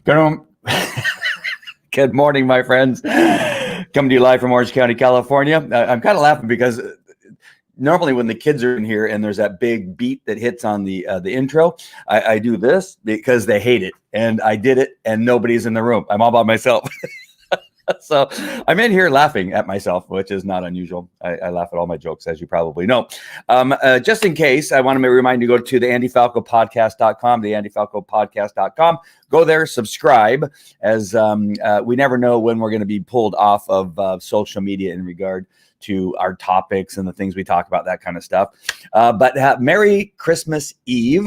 Good Good morning, my friends. Coming to you live from Orange County, California. I'm kind of laughing because normally when the kids are in here and there's that big beat that hits on the intro, I do this because they hate it, and I did it, and nobody's in the room. I'm all by myself. So I'm in here laughing at myself, which is not unusual. I laugh at all my jokes, as you probably know. Just in case, I want to remind you to go to the AndyFalcoPodcast.com, the AndyFalcoPodcast.com. Go there, subscribe, as we never know when we're going to be pulled off of social media in regard to our topics and the things we talk about, that kind of stuff. But Merry Christmas Eve.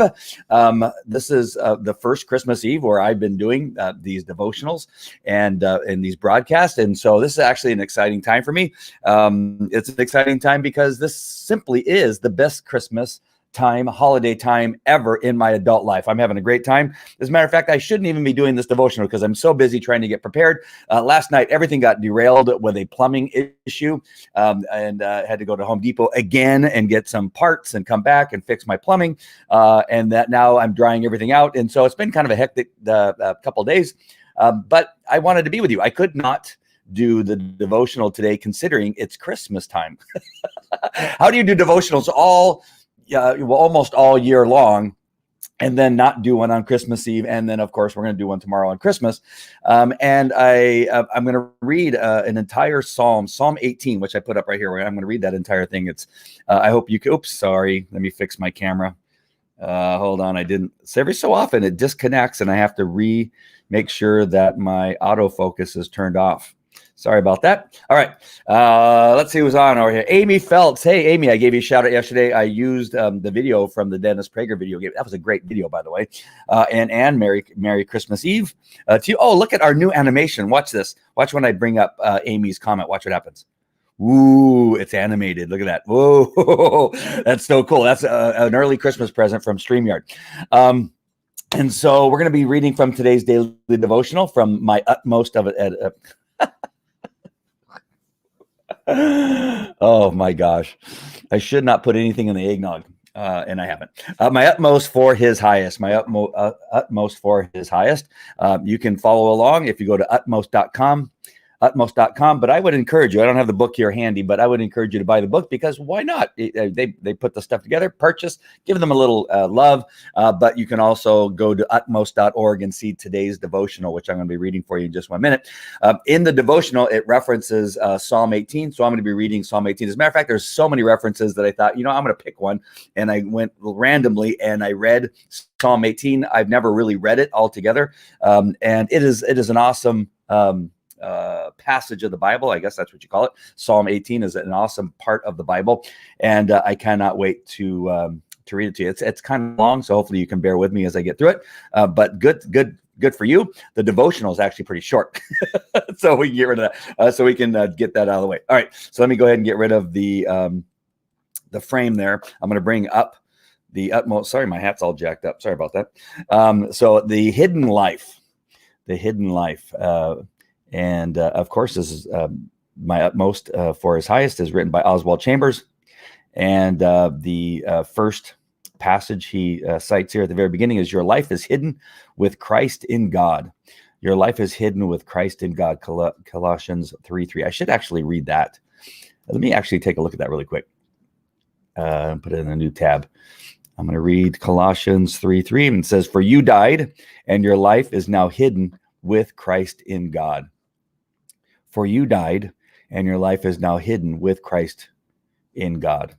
This is the first Christmas Eve where I've been doing these devotionals and these broadcasts. And so this is actually an exciting time for me. It's an exciting time because this simply is the best Christmas time, holiday time ever in my adult life. I'm having a great time. As a matter of fact, I shouldn't even be doing this devotional because I'm so busy trying to get prepared. Last night, everything got derailed with a plumbing issue, and had to go to Home Depot again and get some parts and come back and fix my plumbing. And that now I'm drying everything out. And so it's been kind of a hectic couple of days, but I wanted to be with you. I could not do the devotional today considering it's Christmas time. How do you do devotionals almost all year long, and then not do one on Christmas Eve? And then, of course, we're going to do one tomorrow on Christmas. And I'm going to read an entire Psalm 18, which I put up right here. I'm going to read that entire thing. It's, I hope you can, oops, sorry. Let me fix my camera. Hold on. I didn't, so every so often it disconnects and I have to make sure that my autofocus is turned off. Sorry about that. All right. Let's see who's on over here. Amy Feltz. Hey, Amy, I gave you a shout out yesterday. I used the video from the Dennis Prager video game. That was a great video, by the way. And Merry Christmas Eve to you. Oh, look at our new animation. Watch this. Watch when I bring up Amy's comment. Watch what happens. Ooh, it's animated. Look at that. Whoa, that's so cool. That's an early Christmas present from StreamYard. And so we're going to be reading from today's daily devotional from my utmost of it. Oh my gosh, I should not put anything in the eggnog, and I haven't. My utmost for his highest. My utmost for his highest. You can follow along if you go to utmost.com. But I would encourage you, I don't have the book here handy, but I would encourage you to buy the book, because why not? They put the stuff together, purchase, give them a little love, but you can also go to utmost.org and see today's devotional, which I'm going to be reading for you in just 1 minute. In the devotional, it references Psalm 18, so I'm going to be reading Psalm 18. As a matter of fact, there's so many references that I thought, I'm going to pick one, and I went randomly and I read Psalm 18. I've never really read it all together, and it is an awesome passage of the Bible. I guess that's what you call it. Psalm 18 is an awesome part of the Bible, and I cannot wait to read it to you. It's kind of long, so hopefully you can bear with me as I get through it. But good for you. The devotional is actually pretty short, so we can get rid of that. So we can get that out of the way. All right. So let me go ahead and get rid of the frame there. I'm going to bring up the utmost. Sorry, my hat's all jacked up. Sorry about that. So the hidden life. And of course, this is my utmost for his highest is written by Oswald Chambers. And the first passage he cites here at the very beginning is, your life is hidden with Christ in God. Your life is hidden with Christ in God. Colossians 3:3. I should actually read that. Let me actually take a look at that really quick. Put it in a new tab. I'm going to read Colossians 3:3. And it says, for you died, and your life is now hidden with Christ in God. For you died, and your life is now hidden with Christ in God.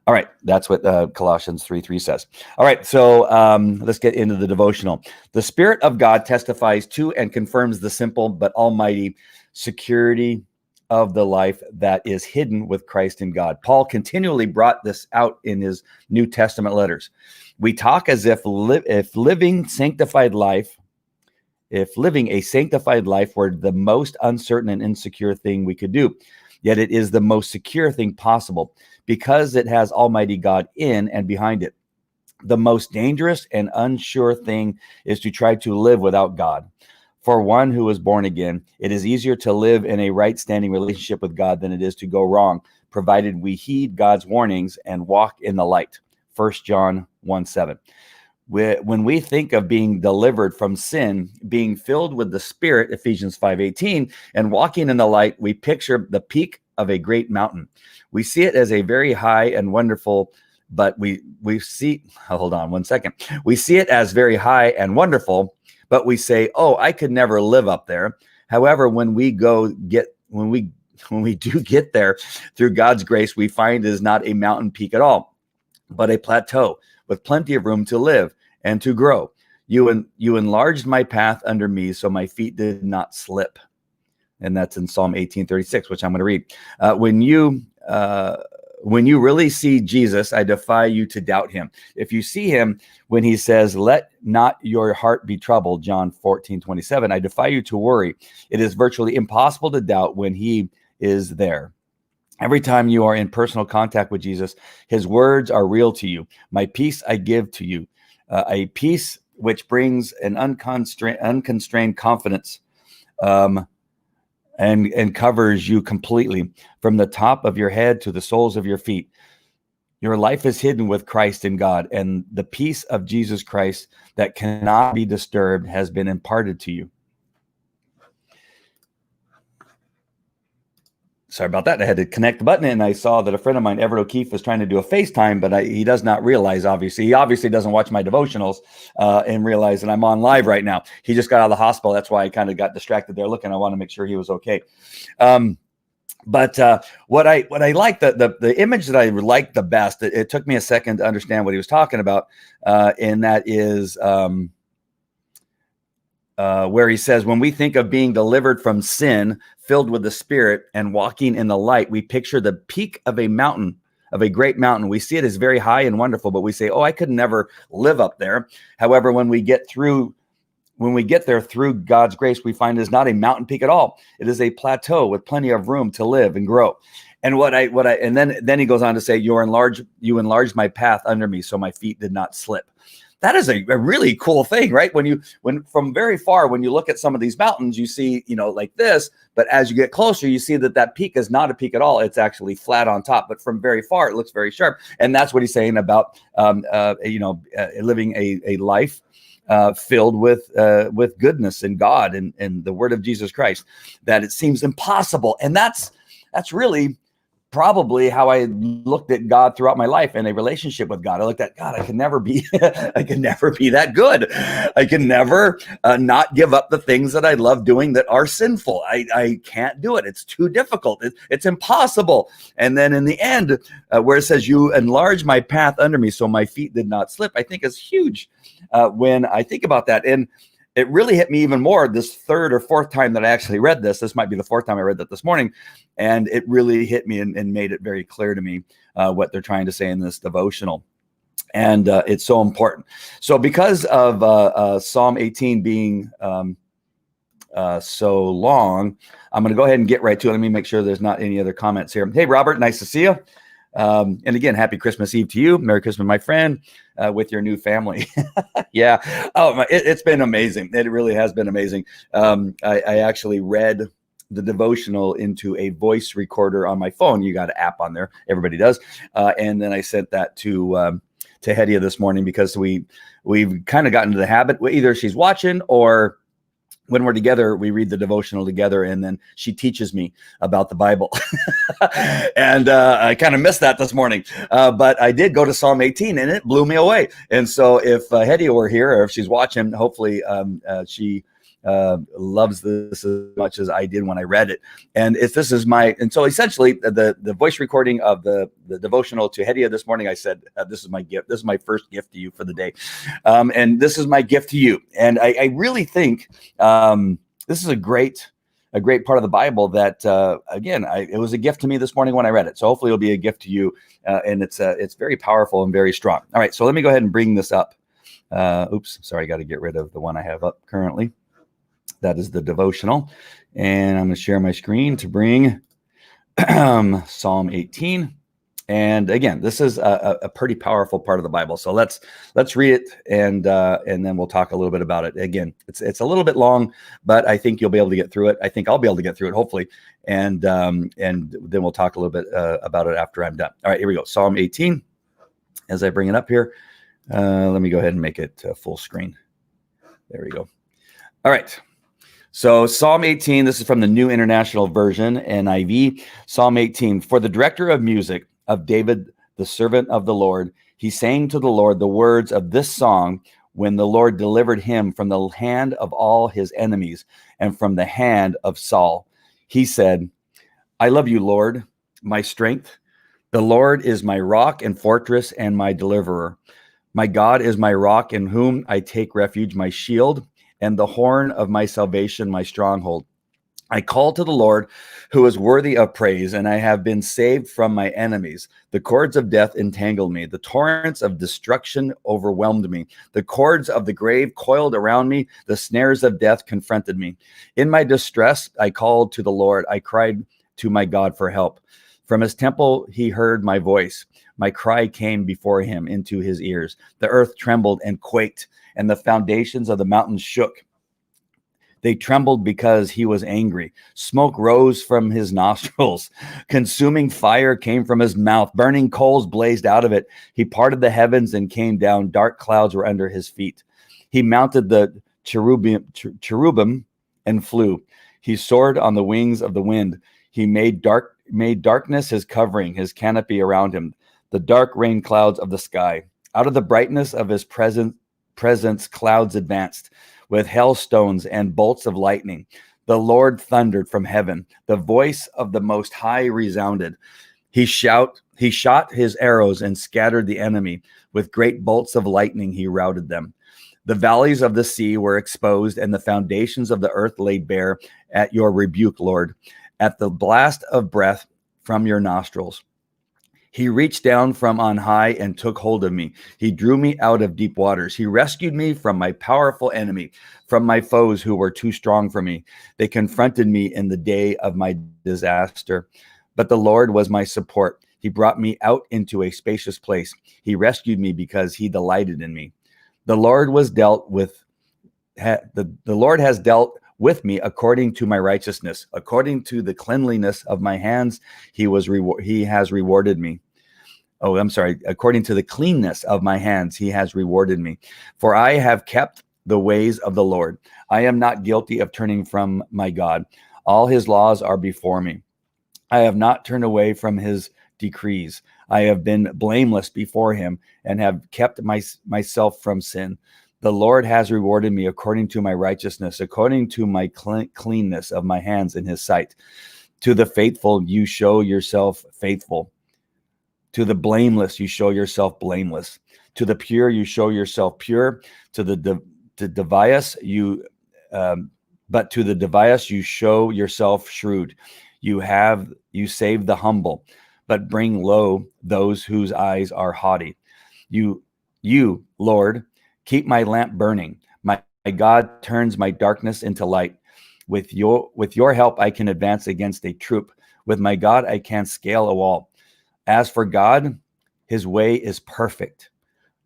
All right, that's what Colossians 3:3 says. All right, so let's get into the devotional. The Spirit of God testifies to and confirms the simple but almighty security of the life that is hidden with Christ in God. Paul continually brought this out in his New Testament letters. We talk as if living a sanctified life were the most uncertain and insecure thing we could do. Yet it is the most secure thing possible, because it has Almighty God in and behind it. The most dangerous and unsure thing is to try to live without God. For one who is born again, it is easier to live in a right standing relationship with God than it is to go wrong, provided we heed God's warnings and walk in the light. 1 John 1:7. When we think of being delivered from sin, being filled with the Spirit, Ephesians 5:18, and walking in the light, we picture the peak of a great mountain. We see it as a very high and wonderful, but we see, hold on one second. We see it as very high and wonderful, but we say, oh, I could never live up there. However, when we do get there through God's grace, we find it is not a mountain peak at all, but a plateau with plenty of room to live and to grow. You enlarged my path under me, so my feet did not slip. And that's in Psalm 18:36, which I'm going to read. When you really see Jesus, I defy you to doubt him. If you see him when he says, let not your heart be troubled, John 14:27, I defy you to worry. It is virtually impossible to doubt when he is there. Every time you are in personal contact with Jesus, his words are real to you. My peace I give to you, a peace which brings an unconstrained confidence, and covers you completely from the top of your head to the soles of your feet. Your life is hidden with Christ in God, and the peace of Jesus Christ that cannot be disturbed has been imparted to you. Sorry about that. I had to connect the button, and I saw that a friend of mine, Everett O'Keefe, was trying to do a FaceTime, but he does not realize, obviously. He obviously doesn't watch my devotionals and realize that I'm on live right now. He just got out of the hospital. That's why I kind of got distracted there looking. I want to make sure he was okay. But what I like, the image that I liked the best, it took me a second to understand what he was talking about, and that is where he says, when we think of being delivered from sin, filled with the Spirit, and walking in the light, we picture the peak of a mountain, of a great mountain. We see it as very high and wonderful, but we say, oh, I could never live up there. However, when we get there through God's grace, we find it is not a mountain peak at all. It is a plateau with plenty of room to live and grow. And and then he goes on to say, you enlarged my path under me, so my feet did not slip. That is a really cool thing, right? When from very far, when you look at some of these mountains, you see, like this, but as you get closer, you see that peak is not a peak at all. It's actually flat on top, but from very far, it looks very sharp. And that's what he's saying about, living a life filled with goodness and God and the word of Jesus Christ, that it seems impossible. And that's really probably how I looked at God throughout my life and a relationship with God. I looked at God. I can never be that good. I can never not give up the things that I love doing that are sinful. I can't do it. It's too difficult. It's impossible. And then in the end, where it says, you enlarge my path under me, so my feet did not slip, I think is huge when I think about that. And it really hit me even more this third or fourth time that I actually read this. This might be the fourth time I read that this morning. And it really hit me and made it very clear to me what they're trying to say in this devotional. And it's so important. So because of Psalm 18 being so long, I'm going to go ahead and get right to it. Let me make sure there's not any other comments here. Hey, Robert, nice to see you. And again, happy Christmas Eve to you. Merry Christmas, my friend, with your new family. Yeah. Oh, it's been amazing. It really has been amazing. I actually read the devotional into a voice recorder on my phone. You got an app on there. Everybody does. And then I sent that to Hedia this morning because we've kind of gotten into the habit. Either she's watching or when we're together, we read the devotional together, and then she teaches me about the Bible. And I kind of missed that this morning. But I did go to Psalm 18, and it blew me away. And so if Hedia were here, or if she's watching, hopefully she loves this as much as I did when I read it. And so essentially the voice recording of the devotional to Hedia this morning, I said, this is my gift. This is my first gift to you for the day. And this is my gift to you. And I really think this is a great part of the Bible that, again, it was a gift to me this morning when I read it. So hopefully it'll be a gift to you. And it's very powerful and very strong. All right. So let me go ahead and bring this up. Oops. Sorry. I got to get rid of the one I have up currently. That is the devotional. And I'm going to share my screen to bring Psalm 18. And again, this is a pretty powerful part of the Bible. So let's read it, and then we'll talk a little bit about it. Again, it's a little bit long, but I think you'll be able to get through it. I think I'll be able to get through it, hopefully. And then we'll talk a little bit about it after I'm done. All right, here we go. Psalm 18, as I bring it up here. Let me go ahead and make it full screen. There we go. All right. So Psalm 18, this is from the New International Version, NIV. Psalm 18, for the director of music of David, the servant of the Lord, he sang to the Lord the words of this song when the Lord delivered him from the hand of all his enemies and from the hand of Saul. He said, I love you, Lord, my strength. The Lord is my rock and fortress and my deliverer. My God is my rock in whom I take refuge, my shield, and the horn of my salvation, my stronghold. I call to the Lord, who is worthy of praise, and I have been saved from my enemies. The cords of death entangled me. The torrents of destruction overwhelmed me. The cords of the grave coiled around me. The snares of death confronted me. In my distress, I called to the Lord. I cried to my God for help. From his temple, he heard my voice. My cry came before him into his ears. The earth trembled and quaked, and the foundations of the mountains shook. They trembled because he was angry. Smoke rose from his nostrils. Consuming fire came from his mouth. Burning coals blazed out of it. He parted the heavens and came down. Dark clouds were under his feet. He mounted the cherubim and flew. He soared on the wings of the wind. He made darkness his covering, his canopy around him, the dark rain clouds of the sky. Out of the brightness of his presence, clouds advanced with hailstones and bolts of lightning. The Lord thundered from heaven. The voice of the Most High resounded. He shot his arrows and scattered the enemy. With great bolts of lightning, he routed them. The valleys of the sea were exposed, and the foundations of the earth laid bare at your rebuke, Lord, at the blast of breath from your nostrils. He reached down from on high and took hold of me. He drew me out of deep waters. He rescued me from my powerful enemy, from my foes who were too strong for me. They confronted me in the day of my disaster, but the Lord was my support. He brought me out into a spacious place. He rescued me because he delighted in me. The Lord has dealt with me according to my righteousness, according to the cleanliness of my hands, he has rewarded me. Oh, I'm sorry. According to the cleanness of my hands, he has rewarded me. For I have kept the ways of the Lord. I am not guilty of turning from my God. All his laws are before me. I have not turned away from his decrees. I have been blameless before him and have kept myself from sin. The Lord has rewarded me according to my righteousness, according to my cleanness of my hands in his sight. To the faithful, you show yourself faithful. To the blameless, you show yourself blameless. To the pure, you show yourself pure. To the devious, but to the devious, you show yourself shrewd. You save the humble, but bring low those whose eyes are haughty. You, Lord, keep my lamp burning. My God turns my darkness into light. With your help, I can advance against a troop. With my God, I can scale a wall. As for God, his way is perfect.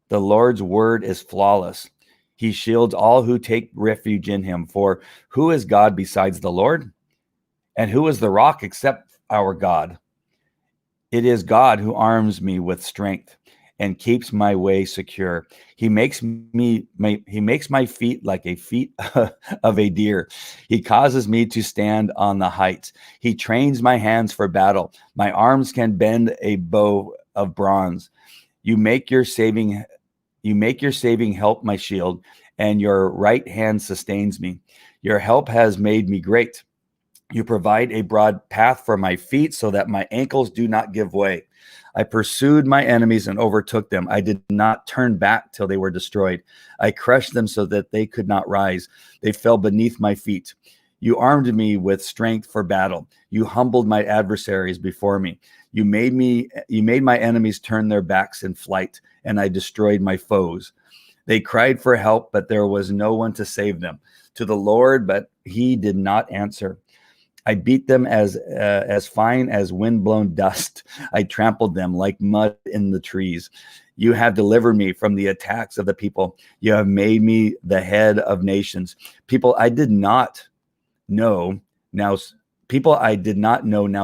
The Lord's word is flawless. He shields all who take refuge in him. For who is God besides the Lord? And who is the rock except our God? It is God who arms me with strength and keeps my way secure. He makes my feet like a feet of a deer. He causes me to stand on the heights. He trains my hands for battle. My arms can bend a bow of bronze. You make your saving help my shield, and your right hand sustains me. Your help has made me great. You provide a broad path for my feet so that my ankles do not give way. I pursued my enemies and overtook them. I did not turn back till they were destroyed. I crushed them so that they could not rise. They fell beneath my feet. You armed me with strength for battle. You humbled my adversaries before me. You made my enemies turn their backs in flight, and I destroyed my foes. They cried for help, but there was no one to save them. To the Lord, but he did not answer. I beat them as fine as windblown dust. I trampled them like mud in the trees. You have delivered me from the attacks of the people. You have made me the head of nations. People I did not know now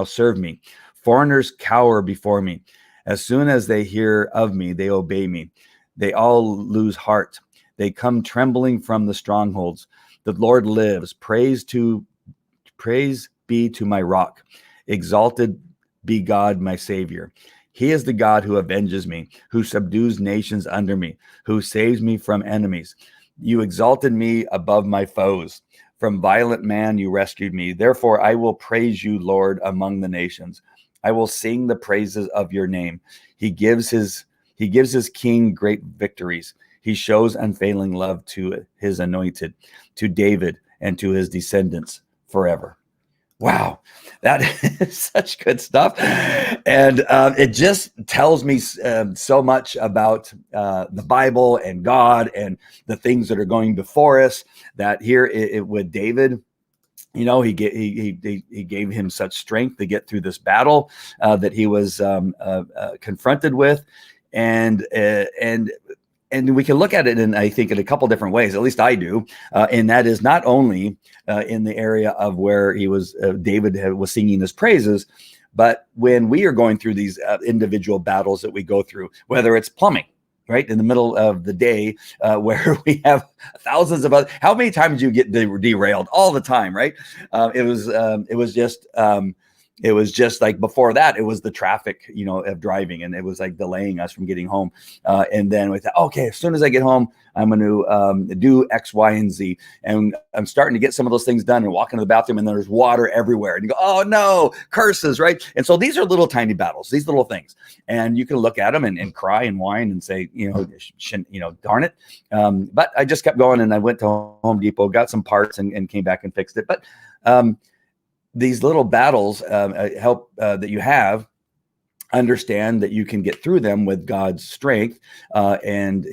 serve me. Foreigners cower before me. As soon as they hear of me, they obey me. They all lose heart. They come trembling from the strongholds. The Lord lives. Praise be to my rock. Exalted be God, my Savior. He is the God who avenges me, who subdues nations under me, who saves me from enemies. You exalted me above my foes. From violent man you rescued me. Therefore I will praise you, Lord, among the nations. I will sing the praises of your name. He gives his king great victories. He shows unfailing love to his anointed, to David and to his descendants forever. Wow, that is such good stuff. And it just tells me so much about the Bible and God and the things that are going before us, that here with David, he gave him such strength to get through this battle that he was confronted with. And we can look at it I think in a couple different ways, at least I do. And that is not only in the area of where David was singing his praises, but when we are going through these individual battles that we go through, whether it's plumbing, right, in the middle of the day, where we have thousands of how many times do you get derailed? All the time, right? It was just like before that, it was the traffic, of driving, and it was like delaying us from getting home. And then we thought, okay, as soon as I get home, I'm going to do X, Y, and Z. And I'm starting to get some of those things done and walk into the bathroom, and there's water everywhere. And you go, oh no, curses, right? And so these are little tiny battles, these little things. And you can look at them and cry and whine and say, darn it. But I just kept going, and I went to Home Depot, got some parts, and came back and fixed it. But these little battles help that you have understand that you can get through them with God's strength and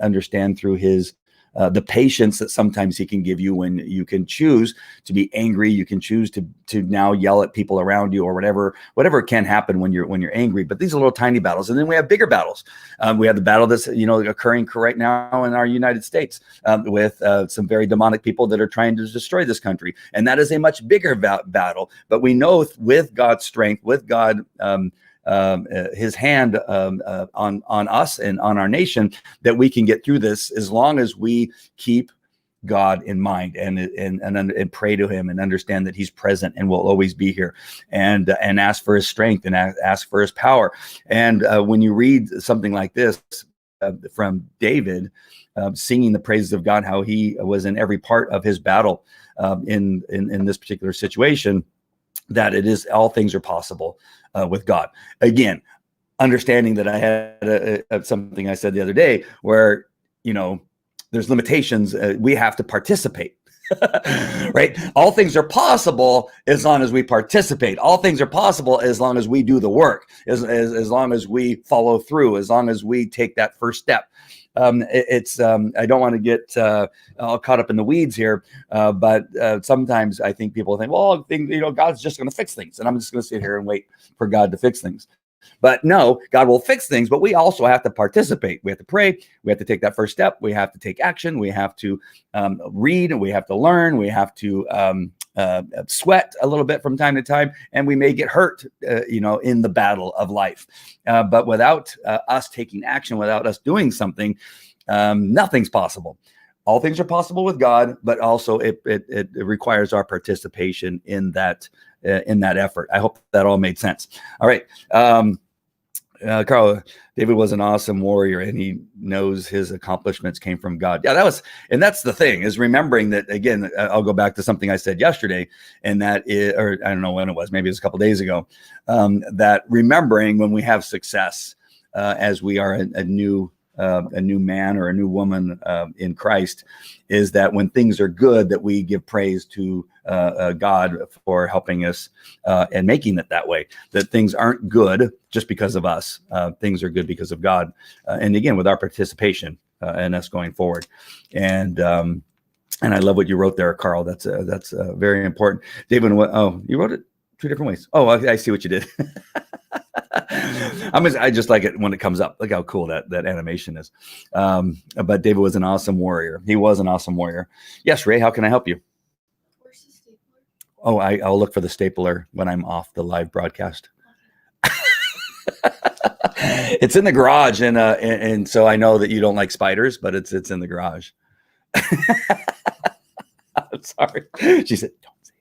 understand through his the patience that sometimes he can give you when you can choose to be angry. You can choose to now yell at people around you or whatever can happen when you're angry. But these are little tiny battles. And then we have bigger battles. We have the battle that's occurring right now in our United States with some very demonic people that are trying to destroy this country. And that is a much bigger battle. But we know with God's strength, with God, his hand on us and on our nation, that we can get through this as long as we keep God in mind and pray to him and understand that he's present and will always be here, and ask for his strength and ask for his power. And when you read something like this from David, singing the praises of God, how he was in every part of his battle in this particular situation, that it is all things are possible with God. Again, understanding that I had something I said the other day where, there's limitations. We have to participate, right? All things are possible as long as we participate. All things are possible as long as we do the work, as long as we follow through, as long as we take that first step. I don't want to get all caught up in the weeds here, but sometimes I think people think, well, God's just going to fix things, and I'm just going to sit here and wait for God to fix things. But no, God will fix things, but we also have to participate. We have to pray. We have to take that first step. We have to take action. We have to read. We have to learn. We have to sweat a little bit from time to time, and we may get hurt, in the battle of life. But without us taking action, without us doing something, nothing's possible. All things are possible with God, but also it requires our participation in that effort. I hope that all made sense. All right. Carl, David was an awesome warrior, and he knows his accomplishments came from God. Yeah, that's the thing, is remembering that. Again, I'll go back to something I said yesterday, and or I don't know when it was, maybe it was a couple of days ago, that remembering when we have success, as we are a new man or a new woman in Christ, is that when things are good, that we give praise to God for helping us and making it that way. That things aren't good just because of us. Things are good because of God. And again, with our participation and us going forward. And I love what you wrote there, Carl. That's very important. David, you wrote it two different ways. Oh, I see what you did. I just like it when it comes up. Look how cool that animation is. But David was an awesome warrior. He was an awesome warrior. Yes, Ray, how can I help you? Where's the stapler? Oh, I'll look for the stapler when I'm off the live broadcast. It's in the garage, and so I know that you don't like spiders, but it's in the garage. I'm sorry. She said, "Don't say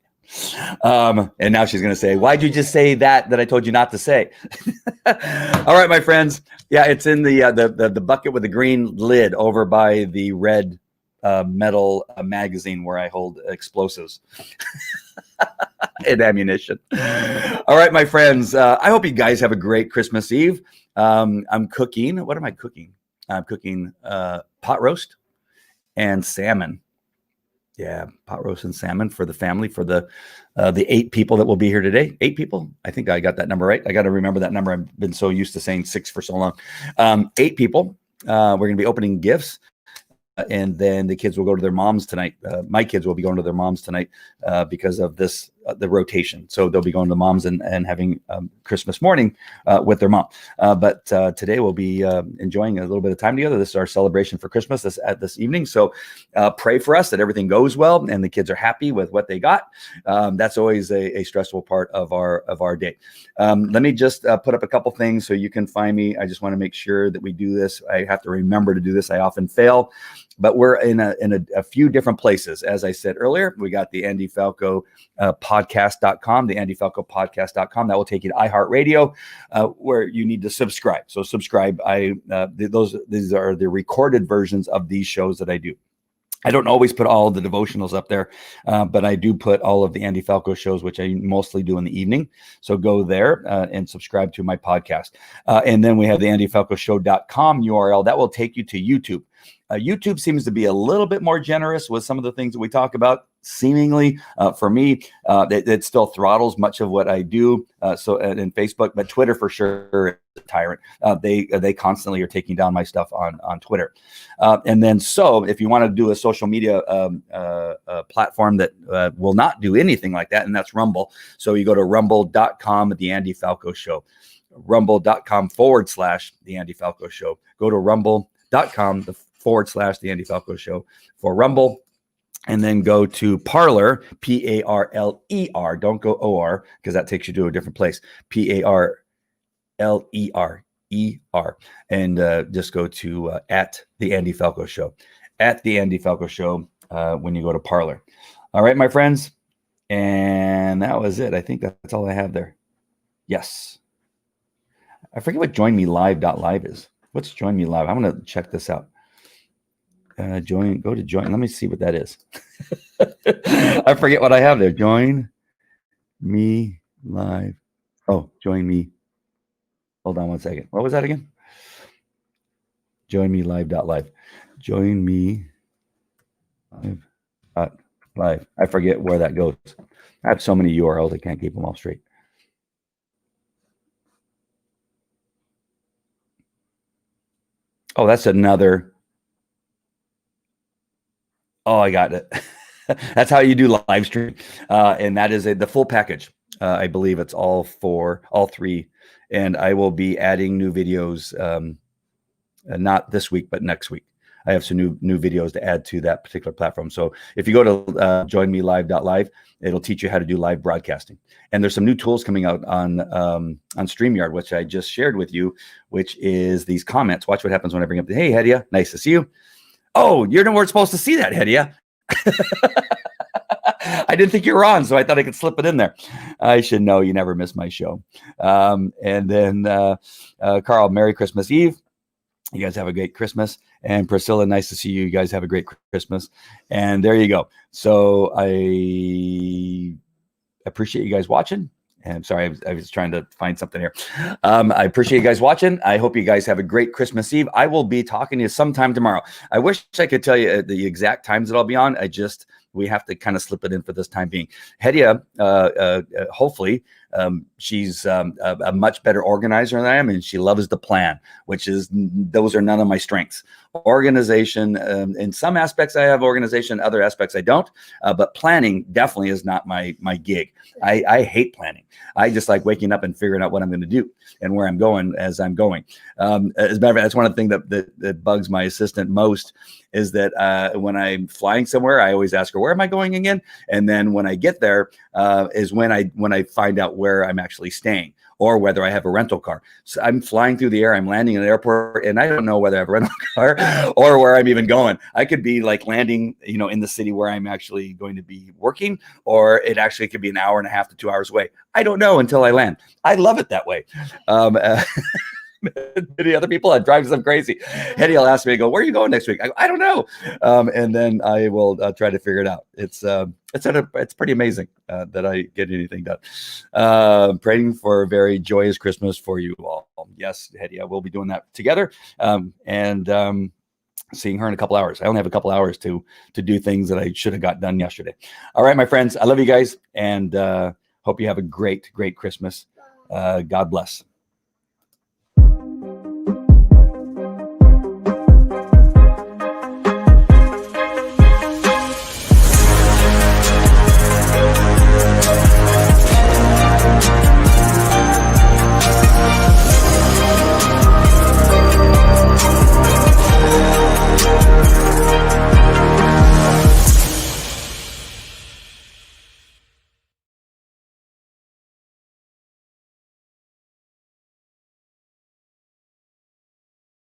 that." And now she's going to say, "Why'd you just say that I told you not to say?" All right, my friends. Yeah, it's in the bucket with the green lid over by the red metal magazine where I hold explosives and ammunition. All right, my friends. I hope you guys have a great Christmas Eve. I'm cooking. What am I cooking? I'm cooking pot roast and salmon. Yeah, pot roast and salmon for the family, for the 8 people that will be here today. 8 people. I think I got that number right. I got to remember that number. I've been so used to saying 6 for so long. 8 people. We're going to be opening gifts. And then the kids will go to their moms tonight. My kids will be going to their moms tonight because of this, the rotation. So they'll be going to moms and having Christmas morning with their mom. But today we'll be enjoying a little bit of time together. This is our celebration for Christmas this evening. So pray for us that everything goes well and the kids are happy with what they got. That's always a stressful part of our day. Let me just put up a couple things so you can find me. I just want to make sure that we do this. I have to remember to do this. I often fail. But we're in a few different places. As I said earlier, we got the Andy Falco podcast.com, the Andy Falco podcast.com. That will take you to iHeartRadio, where you need to subscribe. So subscribe. These are the recorded versions of these shows that I do. I don't always put all of the devotionals up there, but I do put all of the Andy Falco shows, which I mostly do in the evening. So go there and subscribe to my podcast. And then we have the andyfalcoshow.com URL. That will take you to YouTube. YouTube seems to be a little bit more generous with some of the things that we talk about. Seemingly, for me, it still throttles much of what I do. So in Facebook, but Twitter for sure is a tyrant. They constantly are taking down my stuff on Twitter. And then so if you want to do a social media platform that will not do anything like that, and that's Rumble. So you go to rumble.com, the Andy Falco Show, rumble.com / the Andy Falco Show. Go to rumble.com / the Andy Falco Show for Rumble. And then go to Parler, Parler. Don't go OR because that takes you to a different place. Parler. And just go to at the Andy Falco Show. At the Andy Falco Show when you go to Parler. All right, my friends. And that was it. I think that's all I have there. Yes. I forget what joinmelive.live is. What's Join Me Live? I'm going to check this out. Go to join. Let me see what that is. I forget what I have there. Join Me Live. Oh, Join Me. Hold on one second. What was that again? Joinmelive.live. Join Me Live. I forget where that goes. I have so many URLs, I can't keep them all straight. Oh, that's another. Oh, I got it. That's how you do live stream. And that is the full package. I believe it's all 3. And I will be adding new videos, not this week, but next week. I have some new videos to add to that particular platform. So if you go to joinmelive.live, it'll teach you how to do live broadcasting. And there's some new tools coming out on StreamYard, which I just shared with you, which is these comments. Watch what happens when I bring up hey, Hedia, nice to see you. Oh, you weren't supposed to see that, Hedia. I didn't think you were on, so I thought I could slip it in there. I should know you never miss my show. And then Carl, Merry Christmas Eve. You guys have a great Christmas. And Priscilla, nice to see you. You guys have a great Christmas. And there you go. So I appreciate you guys watching. And I'm sorry, I was trying to find something here. I appreciate you guys watching. I hope you guys have a great Christmas Eve. I will be talking to you sometime tomorrow. I wish I could tell you the exact times that I'll be on. We have to kind of slip it in for this time being. Hedia, hopefully, she's a much better organizer than I am, and she loves the plan, those are none of my strengths. Organization, in some aspects I have organization, other aspects I don't, but planning definitely is not my gig. I hate planning. I just like waking up and figuring out what I'm going to do and where I'm going as I'm going. As a matter of fact, that's one of the things that bugs my assistant most is that when I'm flying somewhere, I always ask her, where am I going again? And then when I get there is when I find out where I'm actually staying. or whether I have a rental car. So I'm flying through the air, I'm landing in an airport, and I don't know whether I have a rental car or where I'm even going. I could be like landing, in the city where I'm actually going to be working, or it actually could be an hour and a half to 2 hours away. I don't know until I land. I love it that way. Many other people, it drives them crazy. Hetty will ask me, where are you going next week? I don't know. And then I will try to figure it out. It's pretty amazing that I get anything done. Praying for a very joyous Christmas for you all. Yes, Hetty, I will be doing that together. And seeing her in a couple hours. I only have a couple hours to do things that I should have got done yesterday. All right, my friends, I love you guys, and hope you have a great, great Christmas. God bless.